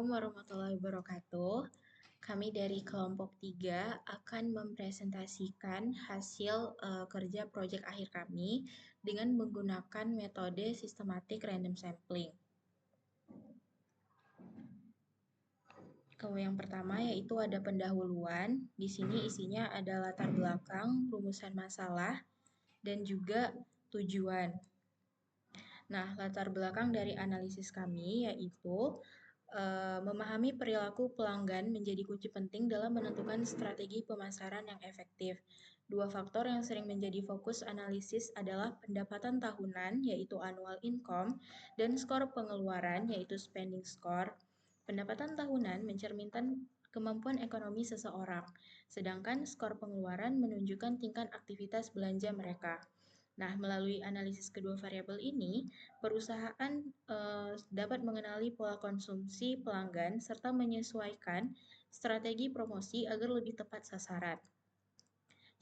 warahmatullahi wabarakatuh. Kami dari kelompok 3 akan mempresentasikan hasil kerja proyek akhir kami dengan menggunakan metode systematic random sampling. Yang pertama yaitu ada pendahuluan. Di sini isinya ada latar belakang, rumusan masalah, dan juga tujuan. Nah, latar belakang dari analisis kami yaitu memahami perilaku pelanggan menjadi kunci penting dalam menentukan strategi pemasaran yang efektif. Dua faktor yang sering menjadi fokus analisis adalah pendapatan tahunan, yaitu annual income, dan skor pengeluaran, yaitu spending score. Pendapatan tahunan mencerminkan kemampuan ekonomi seseorang, sedangkan skor pengeluaran menunjukkan tingkat aktivitas belanja mereka. Nah, melalui analisis kedua variabel ini, perusahaan dapat mengenali pola konsumsi pelanggan serta menyesuaikan strategi promosi agar lebih tepat sasaran.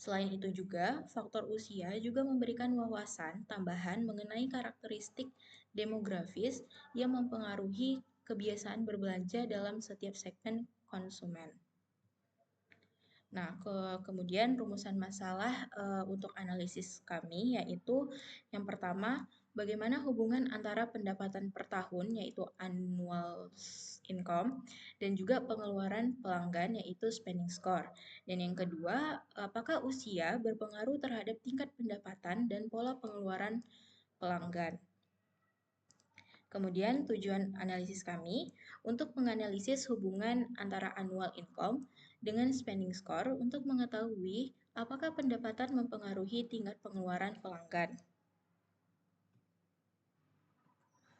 Selain itu juga, faktor usia juga memberikan wawasan tambahan mengenai karakteristik demografis yang mempengaruhi kebiasaan berbelanja dalam setiap segmen konsumen. Nah, kemudian rumusan masalah untuk analisis kami yaitu yang pertama, bagaimana hubungan antara pendapatan per tahun yaitu annual income dan juga pengeluaran pelanggan yaitu spending score. Dan yang kedua, apakah usia berpengaruh terhadap tingkat pendapatan dan pola pengeluaran pelanggan. Kemudian tujuan analisis kami untuk menganalisis hubungan antara annual income dengan spending score untuk mengetahui apakah pendapatan mempengaruhi tingkat pengeluaran pelanggan.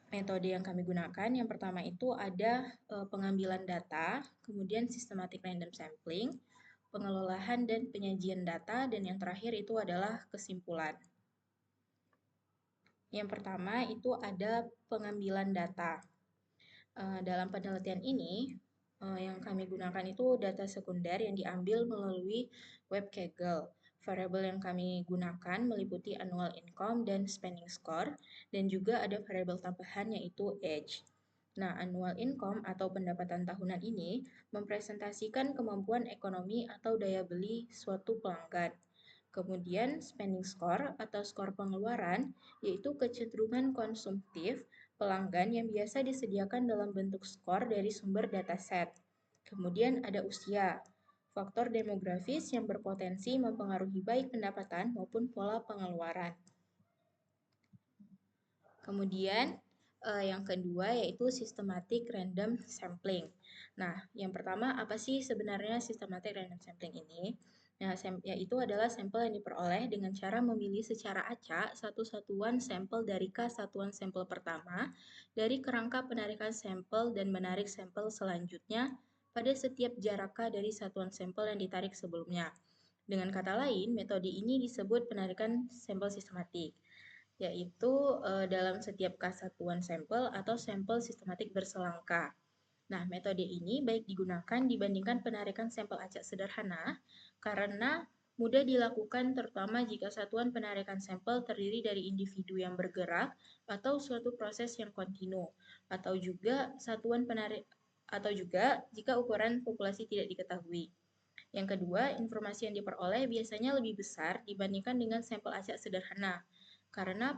Metode yang kami gunakan yang pertama itu ada pengambilan data, kemudian systematic random sampling, pengelolaan dan penyajian data, dan yang terakhir itu adalah kesimpulan. Yang pertama itu ada pengambilan data. Dalam penelitian ini, yang kami gunakan itu data sekunder yang diambil melalui web Kaggle. Variabel yang kami gunakan meliputi annual income dan spending score, dan juga ada variabel tambahan yaitu age. Nah, annual income atau pendapatan tahunan ini mempresentasikan kemampuan ekonomi atau daya beli suatu pelanggan. Kemudian spending score atau skor pengeluaran yaitu kecenderungan konsumtif pelanggan yang biasa disediakan dalam bentuk skor dari sumber dataset. Kemudian ada usia, faktor demografis yang berpotensi mempengaruhi baik pendapatan maupun pola pengeluaran. Kemudian yang kedua yaitu systematic random sampling. Nah, yang pertama apa sih sebenarnya systematic random sampling ini? Nah, yaitu adalah sampel yang diperoleh dengan cara memilih secara acak satu satuan sampel dari K satuan sampel pertama dari kerangka penarikan sampel dan menarik sampel selanjutnya pada setiap jarak K dari satuan sampel yang ditarik sebelumnya. Dengan kata lain, metode ini disebut penarikan sampel sistematik, yaitu dalam setiap K satuan sampel atau sampel sistematik berselang K. Nah, metode ini baik digunakan dibandingkan penarikan sampel acak sederhana karena mudah dilakukan terutama jika satuan penarikan sampel terdiri dari individu yang bergerak atau suatu proses yang kontinu atau juga jika ukuran populasi tidak diketahui. Yang kedua, informasi yang diperoleh biasanya lebih besar dibandingkan dengan sampel acak sederhana karena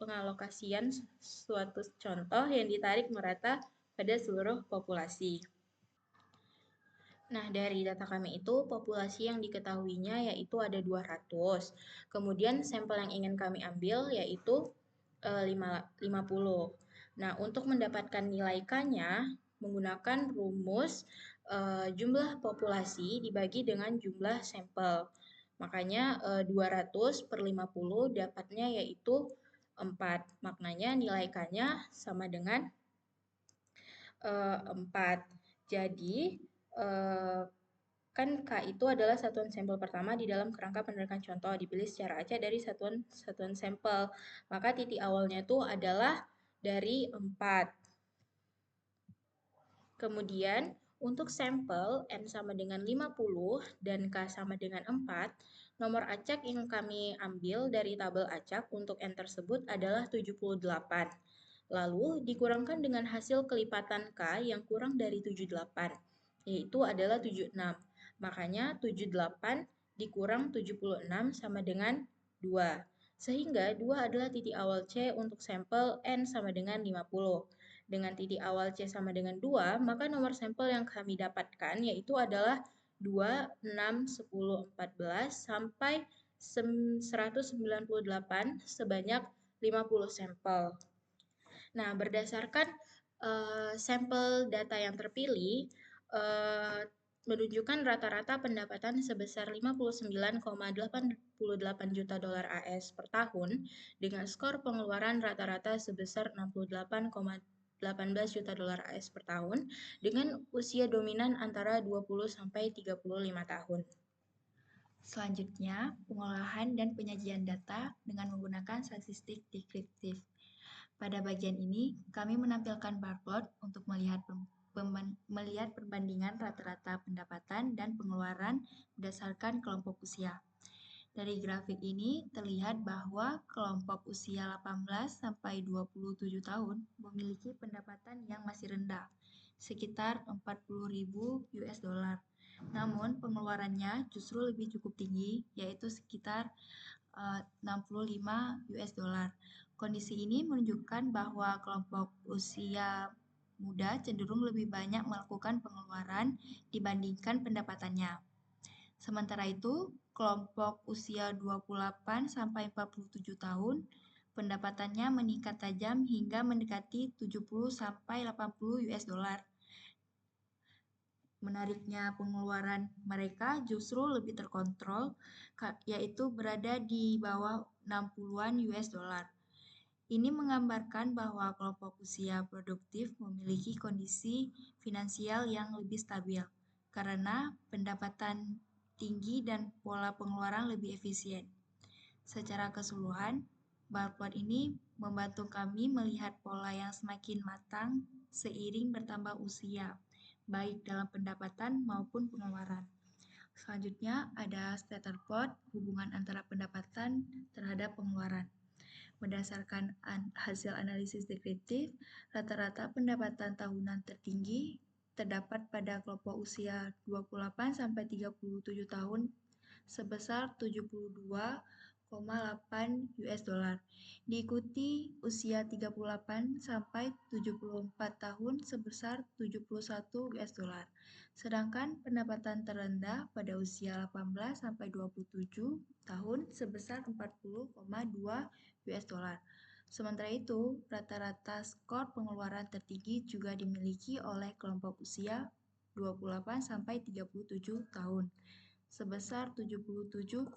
pengalokasian suatu contoh yang ditarik merata pada seluruh populasi. Nah, dari data kami itu, populasi yang diketahuinya yaitu ada 200. Kemudian, sampel yang ingin kami ambil yaitu 50. Nah, untuk mendapatkan nilai K-nya, menggunakan rumus jumlah populasi dibagi dengan jumlah sampel. Makanya 200 per 50 dapatnya yaitu 4. Maknanya nilai K-nya sama dengan 4. Jadi, kan K itu adalah satuan sampel pertama di dalam kerangka penarikan contoh, dipilih secara acak dari satuan sampel. Maka titik awalnya itu adalah dari 4. Kemudian, untuk sampel N sama dengan 50 dan K sama dengan 4, nomor acak yang kami ambil dari tabel acak untuk N tersebut adalah 78. Lalu dikurangkan dengan hasil kelipatan K yang kurang dari 78, yaitu adalah 76. Makanya 78 dikurang 76 sama dengan 2. Sehingga 2 adalah titik awal C untuk sampel N sama dengan 50. Dengan titik awal C sama dengan 2, maka nomor sampel yang kami dapatkan yaitu adalah 2, 6, 10, 14, sampai 198 sebanyak 50 sampel. Nah, berdasarkan sampel data yang terpilih, menunjukkan rata-rata pendapatan sebesar 59,88 juta dolar AS per tahun dengan skor pengeluaran rata-rata sebesar 68,18 juta dolar AS per tahun dengan usia dominan antara 20 sampai 35 tahun. Selanjutnya, pengolahan dan penyajian data dengan menggunakan statistik deskriptif. Pada bagian ini, kami menampilkan bar plot untuk melihat perbandingan rata-rata pendapatan dan pengeluaran berdasarkan kelompok usia. Dari grafik ini terlihat bahwa kelompok usia 18 sampai 27 tahun memiliki pendapatan yang masih rendah, sekitar 40.000 US dollar. Namun pengeluarannya justru lebih cukup tinggi, yaitu sekitar 65 US dollar. Kondisi ini menunjukkan bahwa kelompok usia muda cenderung lebih banyak melakukan pengeluaran dibandingkan pendapatannya. Sementara itu, kelompok usia 28 sampai 47 tahun pendapatannya meningkat tajam hingga mendekati 70 sampai 80 US dollar. Menariknya, pengeluaran mereka justru lebih terkontrol, yaitu berada di bawah 60-an US dollar. Ini menggambarkan bahwa kelompok usia produktif memiliki kondisi finansial yang lebih stabil karena pendapatan tinggi dan pola pengeluaran lebih efisien. Secara keseluruhan, bar plot ini membantu kami melihat pola yang semakin matang seiring bertambah usia, baik dalam pendapatan maupun pengeluaran. Selanjutnya ada scatter plot hubungan antara pendapatan terhadap pengeluaran. Berdasarkan hasil analisis deskriptif, rata-rata pendapatan tahunan tertinggi terdapat pada kelompok usia 28 sampai 37 tahun sebesar 72,8 US dollar. Diikuti usia 38 sampai 74 tahun sebesar 71 US dollar. Sedangkan pendapatan terendah pada usia 18 sampai 27 tahun sebesar 40,2 US dollar. Sementara itu, rata-rata skor pengeluaran tertinggi juga dimiliki oleh kelompok usia 28 sampai 37 tahun sebesar 77,5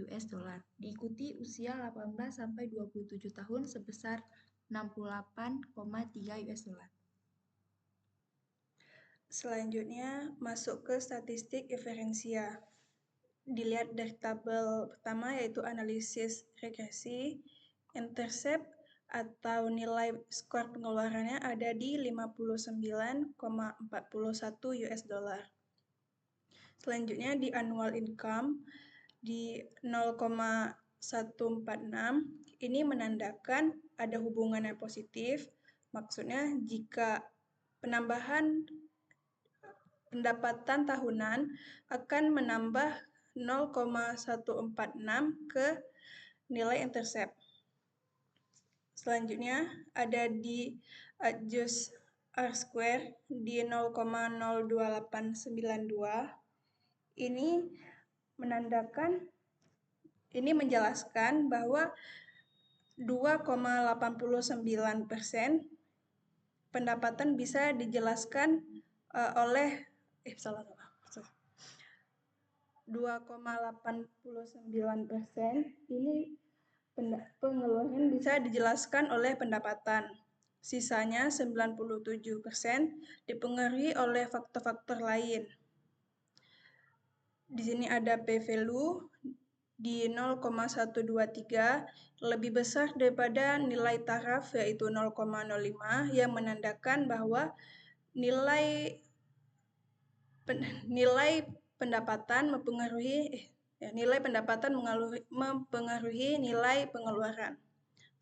US dollar. Diikuti usia 18 sampai 27 tahun sebesar 68,3 US dollar. Selanjutnya masuk ke statistik inferensia. Dilihat dari tabel pertama yaitu analisis regresi, intercept atau nilai skor pengeluarannya ada di 59,41 US dollar. Selanjutnya di annual income di 0,146 ini menandakan ada hubungan yang positif. Maksudnya jika penambahan pendapatan tahunan akan menambah 0,146 ke nilai intercept. Selanjutnya ada di adjust R-square di 0,02892. Ini menjelaskan bahwa 2,89% pendapatan bisa dijelaskan oleh 2,89% ini pengeluaran bisa dijelaskan oleh pendapatan. Sisanya 97% dipengaruhi oleh faktor-faktor lain. Di sini ada p-value di 0,123 lebih besar daripada nilai taraf yaitu 0,05 yang menandakan bahwa nilai pendapatan mempengaruhi nilai pengeluaran.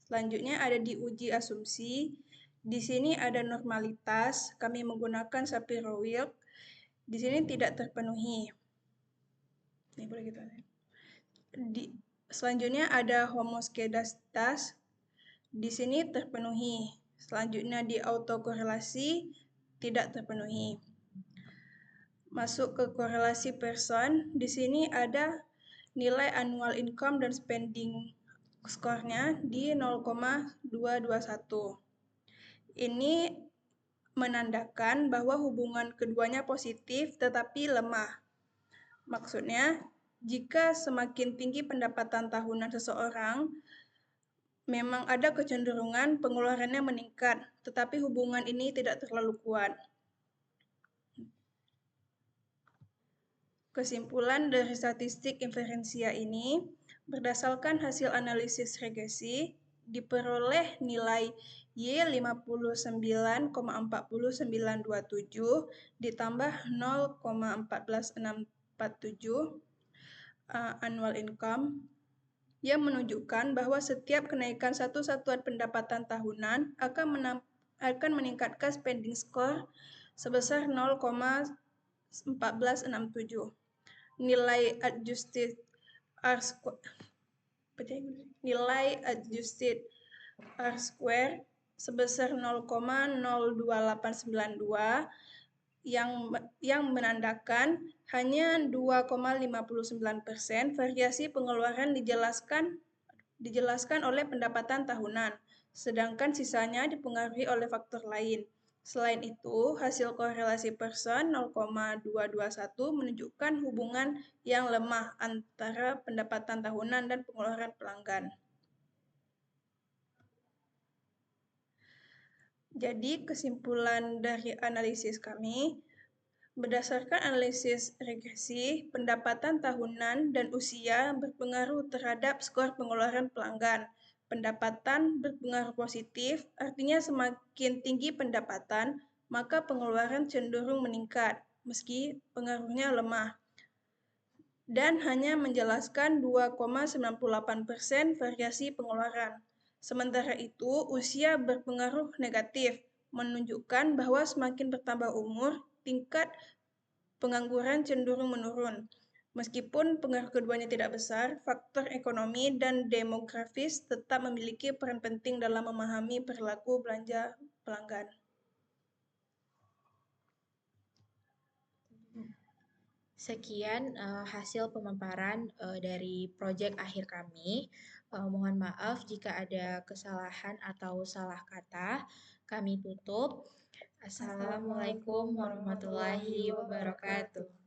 Selanjutnya ada di uji asumsi. Di sini ada normalitas, kami menggunakan Shapiro-Wilk. Di sini tidak terpenuhi. Ini boleh kita lihat. Selanjutnya ada homoskedastas. Di sini terpenuhi. Selanjutnya di autokorelasi tidak terpenuhi. Masuk ke korelasi person, di sini ada nilai annual income dan spending skornya di 0,221. Ini menandakan bahwa hubungan keduanya positif tetapi lemah. Maksudnya, jika semakin tinggi pendapatan tahunan seseorang, memang ada kecenderungan pengeluarannya meningkat, tetapi hubungan ini tidak terlalu kuat. Kesimpulan dari statistik inferensia ini, berdasarkan hasil analisis regresi, diperoleh nilai Y59,4927 ditambah 0,14647 annual income yang menunjukkan bahwa setiap kenaikan satu satuan pendapatan tahunan akan meningkatkan spending score sebesar 0,1467. Nilai adjusted R-square sebesar 0,02892 yang menandakan hanya 2,59% variasi pengeluaran dijelaskan oleh pendapatan tahunan, sedangkan sisanya dipengaruhi oleh faktor lain. Selain itu, hasil korelasi person 0,221 menunjukkan hubungan yang lemah antara pendapatan tahunan dan pengeluaran pelanggan. Jadi, kesimpulan dari analisis kami, berdasarkan analisis regresi, pendapatan tahunan dan usia berpengaruh terhadap skor pengeluaran pelanggan. Pendapatan berpengaruh positif, artinya semakin tinggi pendapatan, maka pengeluaran cenderung meningkat, meski pengaruhnya lemah. Dan hanya menjelaskan 2,98% variasi pengeluaran. Sementara itu, usia berpengaruh negatif, menunjukkan bahwa semakin bertambah umur, tingkat pengangguran cenderung menurun. Meskipun pengaruh keduanya tidak besar, faktor ekonomi dan demografis tetap memiliki peran penting dalam memahami perilaku belanja pelanggan. Sekian hasil pemaparan dari proyek akhir kami. Mohon maaf jika ada kesalahan atau salah kata. Kami tutup. Assalamualaikum warahmatullahi wabarakatuh.